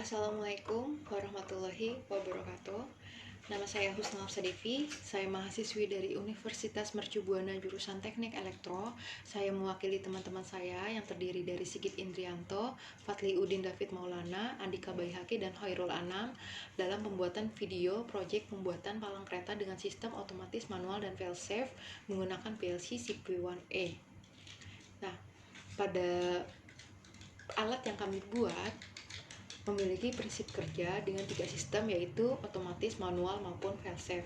Assalamualaikum warahmatullahi wabarakatuh. Nama saya Husna Sadifi. Saya mahasiswi dari Universitas Mercu Buana jurusan Teknik Elektro. Saya mewakili teman-teman saya yang terdiri dari Sigit Indrianto, Fatli Udin David Maulana, Andika Baihaki, dan Hoirul Anam dalam pembuatan video proyek pembuatan palang kereta dengan sistem otomatis manual dan fail-safe menggunakan PLC CP1E. Nah, pada alat yang kami buat memiliki prinsip kerja dengan 3 sistem, yaitu otomatis, manual, maupun fail-safe.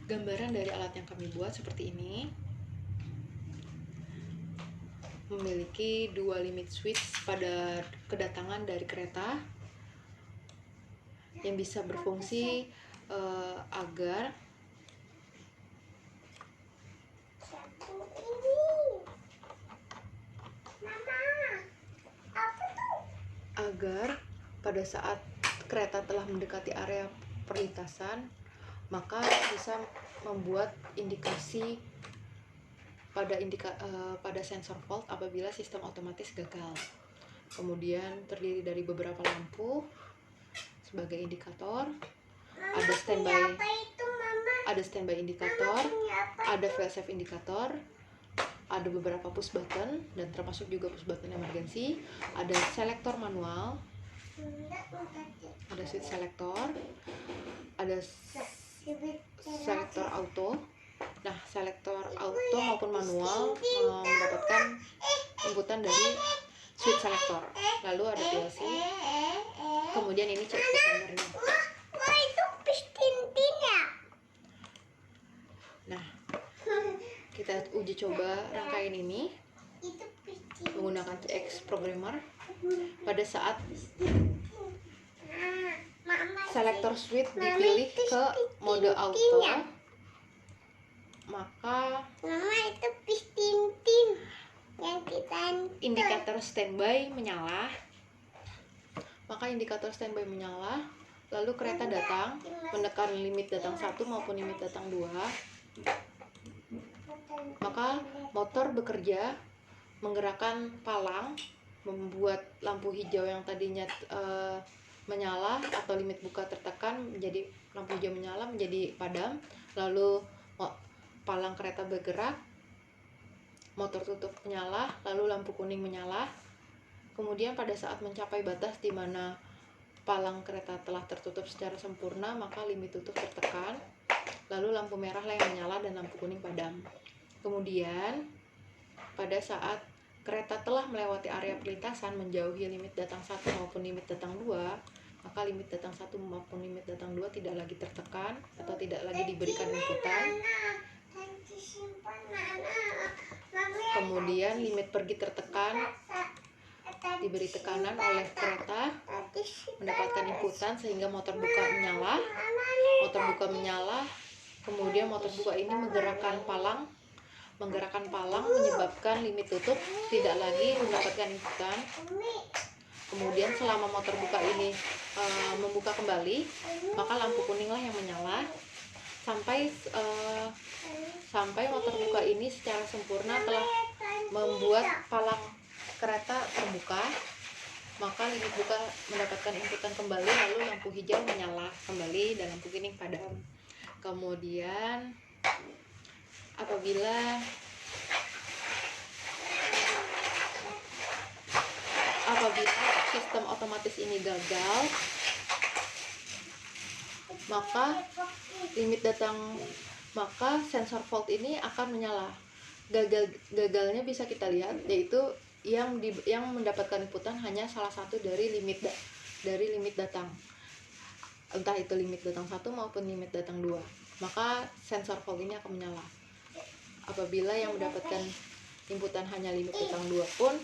Gambaran dari alat yang kami buat seperti ini. Memiliki 2 limit switch pada kedatangan dari kereta yang bisa berfungsi agar pada saat kereta telah mendekati area perlintasan, maka bisa membuat indikasi pada sensor fault apabila sistem otomatis gagal. Kemudian terdiri dari beberapa lampu sebagai indikator, ada standby indikator, ada fail-safe indikator, ada beberapa push button dan termasuk juga push button emergency, ada selektor manual, ada switch selektor, ada selektor auto. Nah, selektor auto maupun manual mendapatkan inputan dari switch selektor. Lalu ada PLC. Kemudian ini cek designernya. Nah, kita uji coba rangkaian ini menggunakan CX Programmer. Pada saat selektor switch dipilih ke mode auto, maka indikator standby menyala. Lalu kereta datang, menekan limit datang 1 maupun limit datang 2. Maka motor bekerja menggerakkan palang, membuat lampu hijau yang tadinya menyala atau limit buka tertekan menjadi lampu hijau menyala menjadi padam. Lalu palang kereta bergerak, motor tutup menyala, lalu lampu kuning menyala. Kemudian pada saat mencapai batas di mana palang kereta telah tertutup secara sempurna, maka limit tutup tertekan, lalu lampu merah lah yang menyala dan lampu kuning padam. Kemudian pada saat kereta telah melewati area perlintasan menjauhi limit datang 1 maupun limit datang 2, maka limit datang 1 maupun limit datang 2 tidak lagi tertekan atau tidak lagi diberikan inputan. Kemudian limit pergi tertekan, diberi tekanan oleh kereta, mendapatkan inputan sehingga motor buka menyala. Kemudian motor buka ini menggerakkan palang menyebabkan limit tutup tidak lagi mendapatkan inputan. Kemudian selama motor buka ini membuka kembali, maka lampu kuninglah yang menyala sampai motor buka ini secara sempurna telah membuat palang kereta terbuka, maka limit buka mendapatkan inputan kembali, lalu lampu hijau menyala kembali dan lampu kuning padam. Kemudian apabila sistem otomatis ini gagal, maka sensor fault ini akan menyala. Gagalnya bisa kita lihat, yaitu yang mendapatkan inputan hanya salah satu dari limit datang, entah itu limit datang 1 maupun limit datang 2, maka sensor fault ini akan menyala. Apabila yang mendapatkan inputan hanya limit datang 2 pun,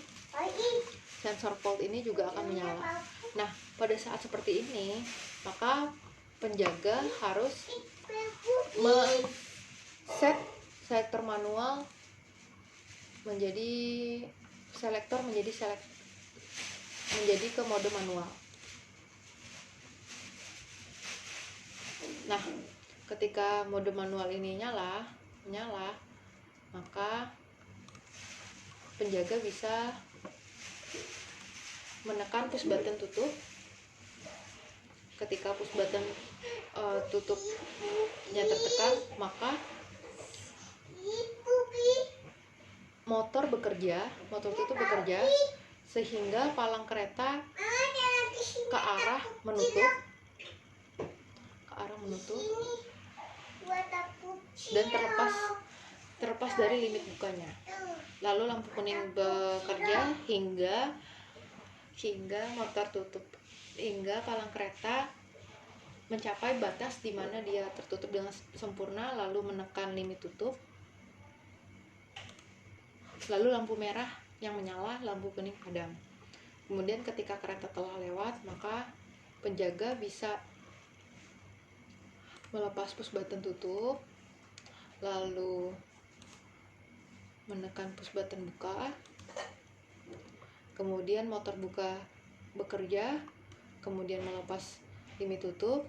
sensor fault ini juga akan menyala. Nah, pada saat seperti ini, maka penjaga harus set selektor manual menjadi ke mode manual. Nah, ketika mode manual ini menyala, maka penjaga bisa menekan push button tutup. Ketika push button tutupnya tertekan, maka motor tutup bekerja sehingga palang kereta ke arah menutup dan terlepas dari limit bukanya. Lalu lampu kuning bekerja hingga motor tutup, hingga palang kereta mencapai batas di mana dia tertutup dengan sempurna, lalu menekan limit tutup. Lalu lampu merah yang menyala, lampu kuning padam. Kemudian ketika kereta telah lewat, maka penjaga bisa melepas push button tutup, lalu menekan push button buka, kemudian motor bekerja, kemudian melepas limit tutup,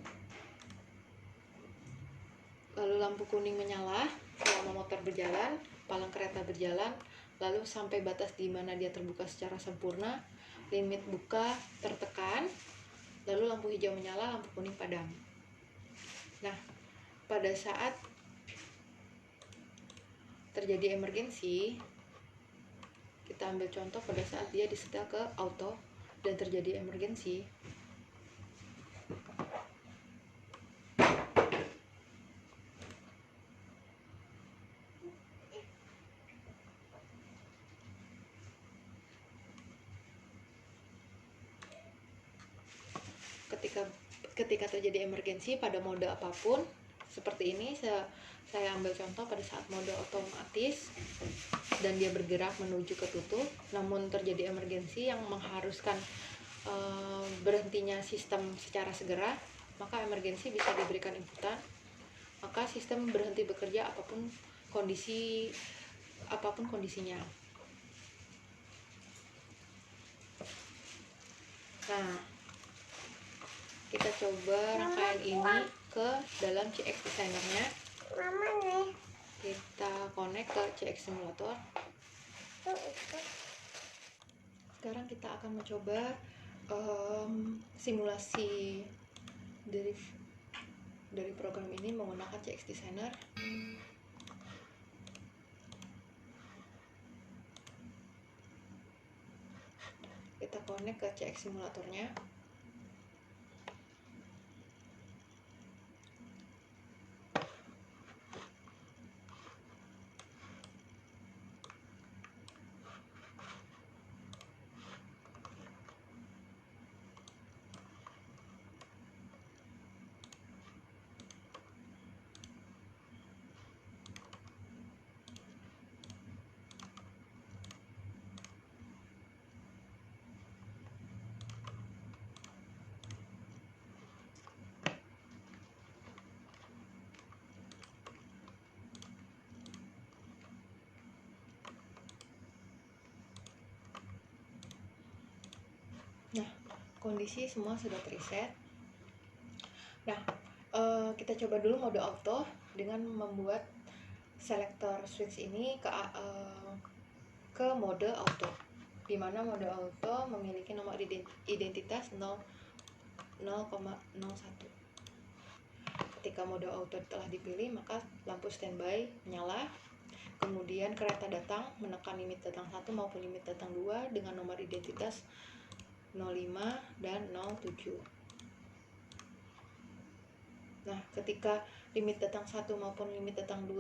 lalu lampu kuning menyala selama motor berjalan, palang kereta berjalan, lalu sampai batas di mana dia terbuka secara sempurna, limit buka tertekan, lalu lampu hijau menyala, lampu kuning padam. Nah, pada saat terjadi emergensi, kita ambil contoh pada saat dia disetel ke auto dan terjadi emergensi. Ketika terjadi emergensi pada mode apapun, seperti ini saya ambil contoh pada saat mode otomatis dan dia bergerak menuju ke tutup, namun terjadi emergensi yang mengharuskan berhentinya sistem secara segera, maka emergensi bisa diberikan inputan, maka sistem berhenti bekerja apapun kondisinya. Nah, kita coba rangkaian ini ke dalam CX Designer-nya. Kita connect ke CX Simulator. Sekarang kita akan mencoba simulasi dari program ini menggunakan CX Designer. Kita connect ke CX Simulatornya. Nah, kondisi semua sudah preset. Nah, kita coba dulu mode auto dengan membuat selektor switch ini ke mode auto, di mana mode auto memiliki nomor identitas 0,01. Ketika mode auto telah dipilih, maka lampu standby menyala. Kemudian kereta datang menekan limit datang 1 maupun limit datang 2 dengan nomor identitas 05 dan 07. Nah, ketika limit datang 1 maupun limit datang 2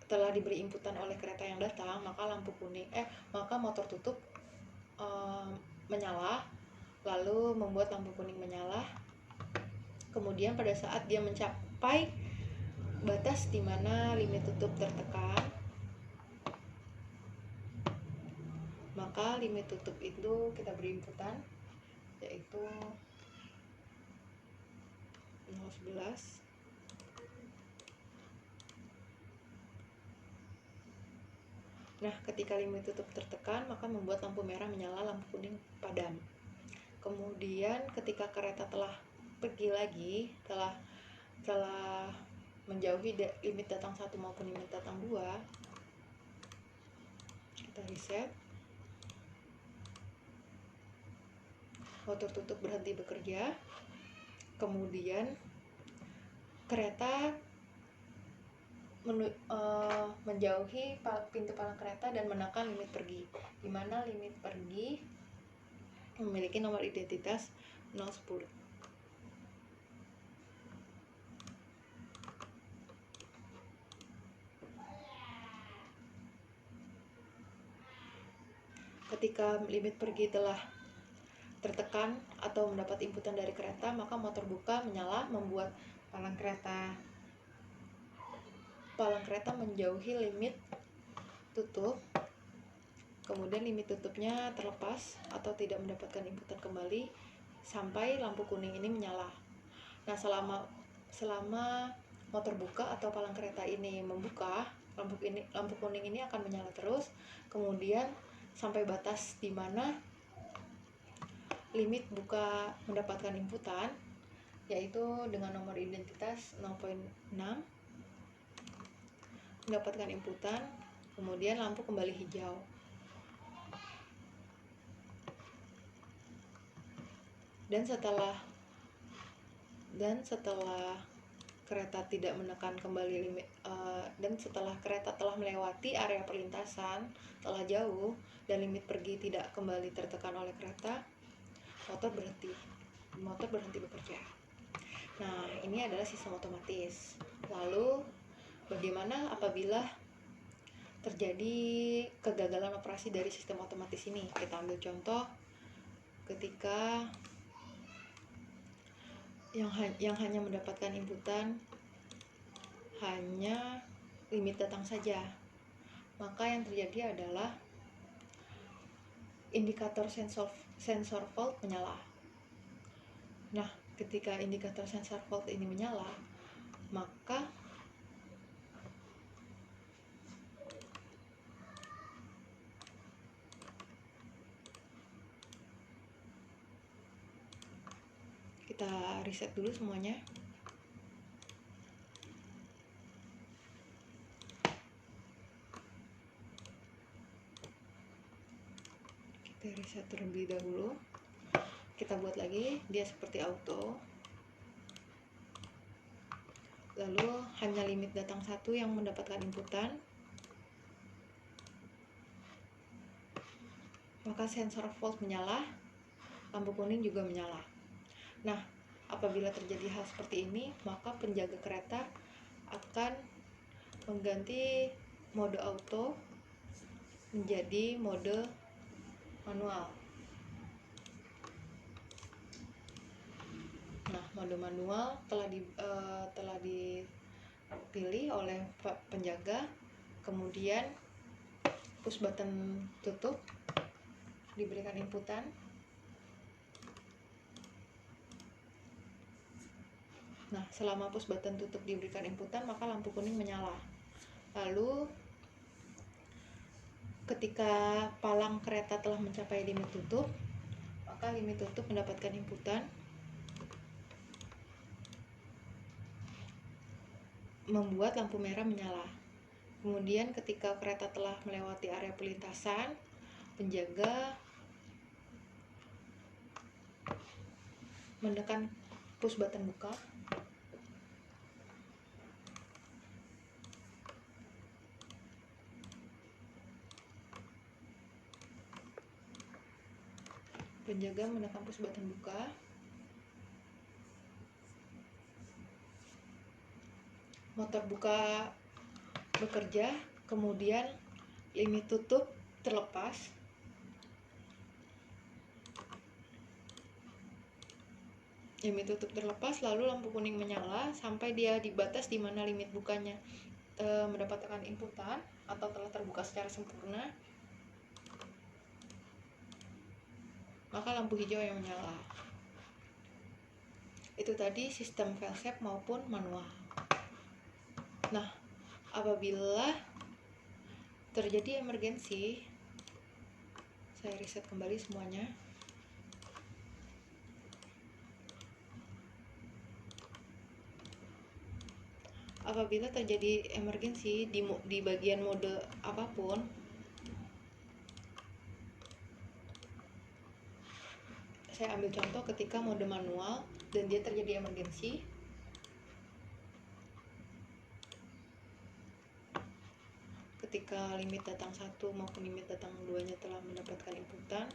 telah diberi inputan oleh kereta yang datang, maka maka motor tutup menyala, lalu membuat lampu kuning menyala. Kemudian pada saat dia mencapai batas di mana limit tutup tertekan, maka limit tutup itu kita beri inputan, yaitu 0,11. Nah, ketika limit tutup tertekan, maka membuat lampu merah menyala, lampu kuning padam. Kemudian ketika kereta telah pergi lagi, telah menjauhi limit datang 1 maupun limit datang 2, kita reset. motor tutup berhenti bekerja, kemudian kereta menjauhi pintu palang kereta dan menekan limit pergi, di mana limit pergi memiliki nomor identitas 010. Ketika limit pergi telah tertekan atau mendapat inputan dari kereta, maka motor buka menyala, membuat palang kereta menjauhi limit tutup. Kemudian limit tutupnya terlepas atau tidak mendapatkan inputan kembali sampai lampu kuning ini menyala. Nah, selama motor buka atau palang kereta ini membuka, lampu kuning ini akan menyala terus, kemudian sampai batas di mana limit buka mendapatkan inputan, yaitu dengan nomor identitas 0.6, mendapatkan inputan, kemudian lampu kembali hijau. Dan setelah kereta tidak menekan kembali limit, dan setelah kereta telah melewati area perlintasan, telah jauh dan limit pergi tidak kembali tertekan oleh kereta, motor berhenti bekerja. Nah, ini adalah sistem otomatis. Lalu bagaimana apabila terjadi kegagalan operasi dari sistem otomatis ini? Kita ambil contoh ketika yang hanya mendapatkan inputan hanya limit datang saja, maka yang terjadi adalah indikator sensor fault menyala. Nah, ketika indikator sensor fault ini menyala, maka kita reset dulu semuanya. Kita reset terlebih dahulu. Kita buat lagi dia seperti auto. Lalu hanya limit datang 1 yang mendapatkan inputan, maka sensor fault menyala, lampu kuning juga menyala. Nah, apabila terjadi hal seperti ini, maka penjaga kereta akan mengganti mode auto menjadi mode manual. Nah, mode manual telah dipilih oleh penjaga, kemudian push button tutup diberikan inputan. Nah, selama push button tutup diberikan inputan, maka lampu kuning menyala. Lalu ketika palang kereta telah mencapai limit tutup, maka limit tutup mendapatkan inputan, membuat lampu merah menyala. Kemudian ketika kereta telah melewati area perlintasan, penjaga menekan push button buka. Penjaga menekan push button buka. Motor buka bekerja, kemudian limit tutup terlepas. Limit tutup terlepas, lalu lampu kuning menyala sampai dia di batas di mana limit bukanya mendapatkan inputan atau telah terbuka secara sempurna, maka lampu hijau yang menyala. Itu tadi sistem fail-safe maupun manual. Nah, apabila terjadi emergensi, saya reset kembali semuanya. Apabila terjadi emergensi di bagian mode apapun, saya ambil contoh ketika mode manual dan dia terjadi emergensi. Ketika limit datang 1 maupun limit datang 2-nya telah mendapatkan inputan.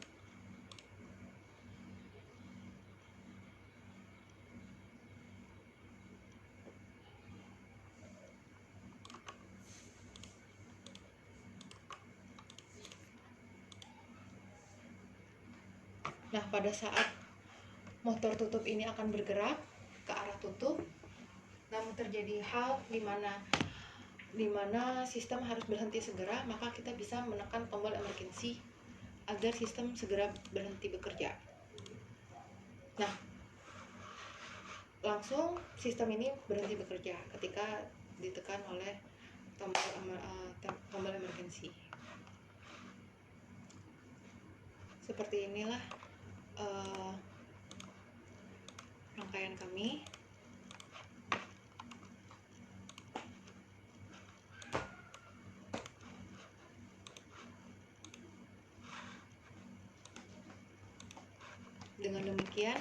Nah, pada saat motor tutup ini akan bergerak ke arah tutup, namun terjadi hal di mana sistem harus berhenti segera, maka kita bisa menekan tombol emergency agar sistem segera berhenti bekerja. Nah, langsung sistem ini berhenti bekerja ketika ditekan oleh tombol emergency. Seperti inilah rangkaian kami. Dengan demikian,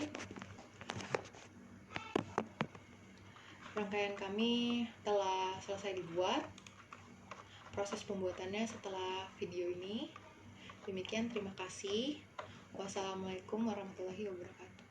rangkaian kami telah selesai dibuat. Proses pembuatannya setelah video ini. Demikian, terima kasih. Wassalamualaikum warahmatullahi wabarakatuh.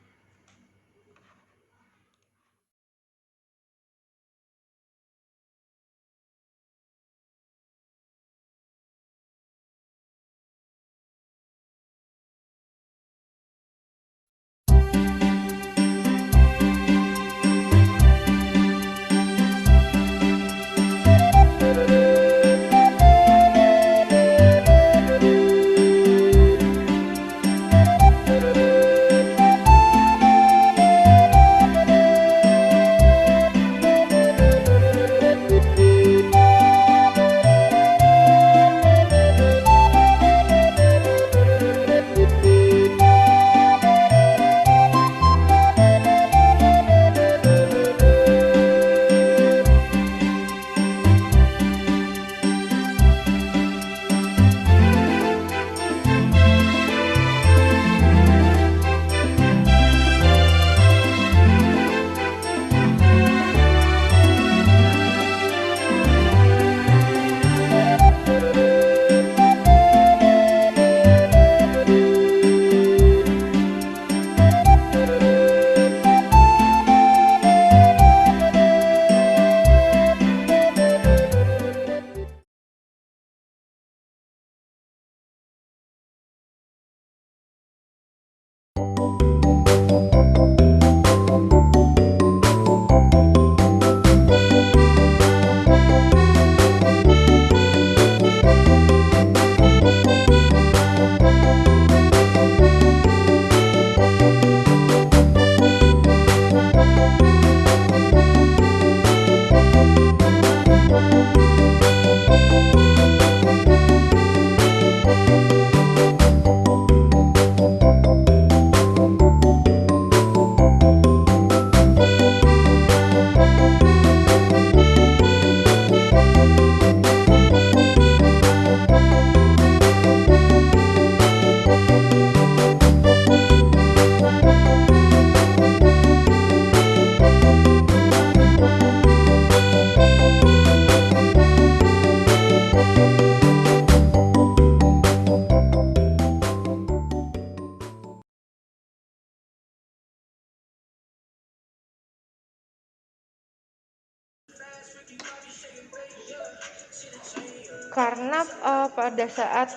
Karena pada saat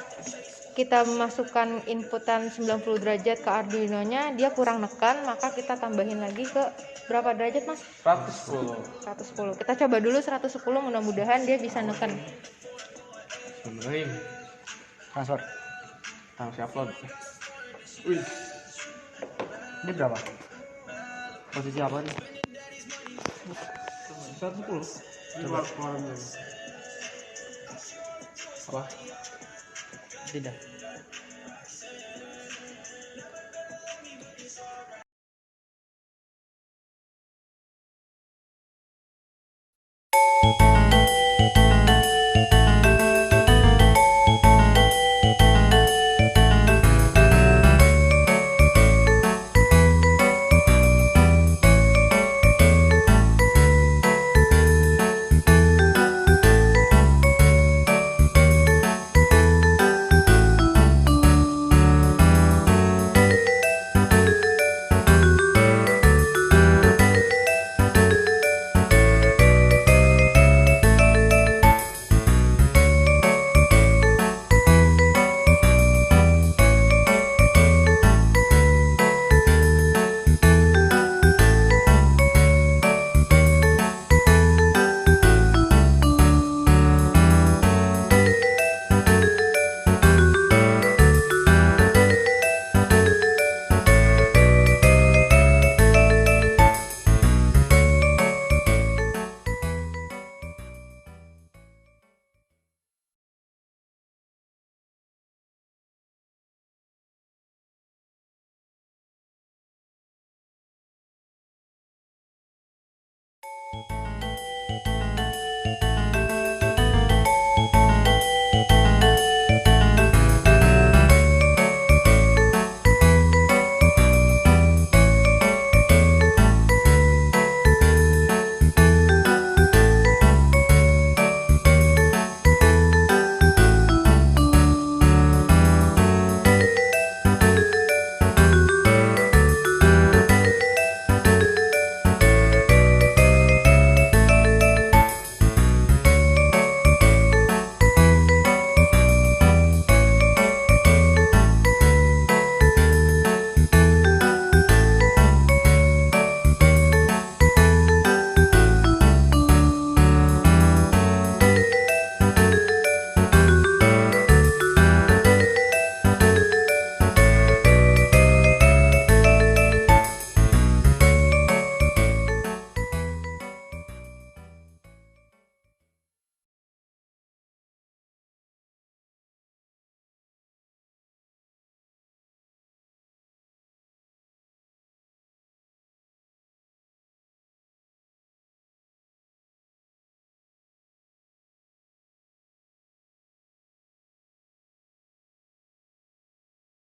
kita memasukkan inputan 90 derajat ke Arduino-nya, dia kurang nekan, maka kita tambahin lagi ke berapa derajat, Mas? 110. 110. Kita coba dulu 110, mudah-mudahan dia bisa neken. Bismillahirrahmanirrahim. Transfer. Langsung upload. Wih. Ini berapa? Posisi apa nih? 110. Coba. Apa? Tidak.